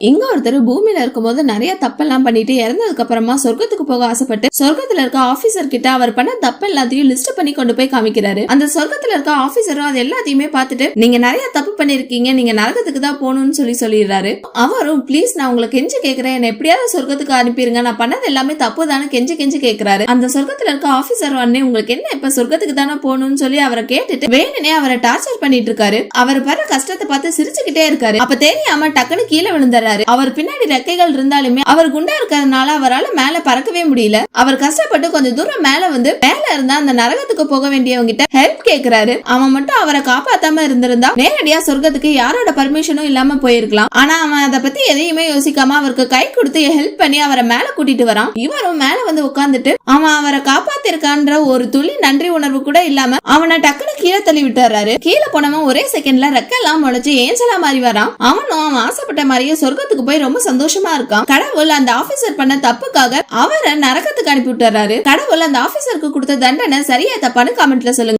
இங்க ஒருத்தர் பூமியில இருக்கும்போது நிறைய தப்பெல்லாம் பண்ணிட்டு இறந்ததுக்கு அப்புறமா சொர்க்கத்துக்கு போக ஆசைப்பட்டு சொர்க்கத்துல இருக்க ஆபீசர் கிட்ட அவர் பண்ண தப்பு எல்லாத்தையும் லிஸ்ட் பண்ணி கொண்டு போய் காமிக்கிறாரு. அந்த சொர்க்கத்துல இருக்க ஆபீசரும் அது எல்லாத்தையுமே பார்த்துட்டு நீங்க நிறைய தப்பு பண்ணிருக்கீங்க, நீங்க நரகத்துக்கு தான் போகணும்னு சொல்லிடுறாரு. அவரும் ப்ளீஸ் நான் உங்களுக்கு கெஞ்சி கேக்குறேன், என்ன எப்படியாவது சொர்க்கத்துக்கு அனுப்பிடுங்க, நான் பண்ணது எல்லாமே தப்பு தானே கெஞ்சி கேக்குறாரு. அந்த சொர்க்கத்துல இருக்க ஆபீசர் உடனே உங்களுக்கு என்ன இப்ப சொர்க்கத்துக்கு தானே போகணும்னு சொல்லி அவரை கேட்டுட்டு வேணுனே அவரை டார்ச்சர் பண்ணிட்டு இருக்காரு. அவர் படுற கஷ்டத்தை பார்த்து சிரிச்சுக்கிட்டே இருக்காரு. அப்ப தெரியாம டக்குன்னு கீழே விழுந்துறாரு. அவர் பின்னாடி ரெக்கைகள் இருந்தாலுமே அவர் குண்டா இருக்கிறதுனால அவரால் மேல பறக்கவே முடியல. அவர் கஷ்டப்பட்டு கொஞ்சம் தூரம் மேல வந்து மேல இருந்தா அந்த நரகத்துக்கு போக வேண்டியவங்க கிட்ட ஹெல்ப் கேக்குறாரு. அவன் மட்டும் அவரை காப்பாத்தாம இருந்திருந்தா நேரடியா சொர்க்கத்துக்கு யாரோட பர்மிஷனும் இல்லாம போயிருக்கலாம். ஆனா அவன் அதை பத்தி எதையுமே யோசிக்காம அவருக்கு கை கொடுத்து ஹெல்ப் பண்ணி அவரை மேல கூட்டிட்டு வரான். இவரும் மேல வந்து உட்கார்ந்துட்டு அவன் அவரை காப்பாத்திருக்கான்ற ஒரு துளி நன்றி உணர்வு கூட இல்லாம அவனை டக்குன்னு கீழே தள்ளி விட்டுறாரு. கீழே போனவன் ஒரே செகண்ட்ல ரெக்கெல்லாம் முளைச்சு ஏஞ்சலா மாறி வரான். அவனும் அவன் ஆசைப்பட்ட மாதிரியே சொர்க்கத்துக்கு போய் ரொம்ப சந்தோஷமா இருக்கான். கடவுள் அந்த ஆபீசர் பண்ண தப்புக்காக அவரை நரகத்துக்கு அனுப்பி விட்டுறாரு. கடவுள் அந்த ஆபீசருக்கு கொடுத்த தண்டனை சரியா தப்பான்னு கமெண்ட்ல சொல்லுங்க.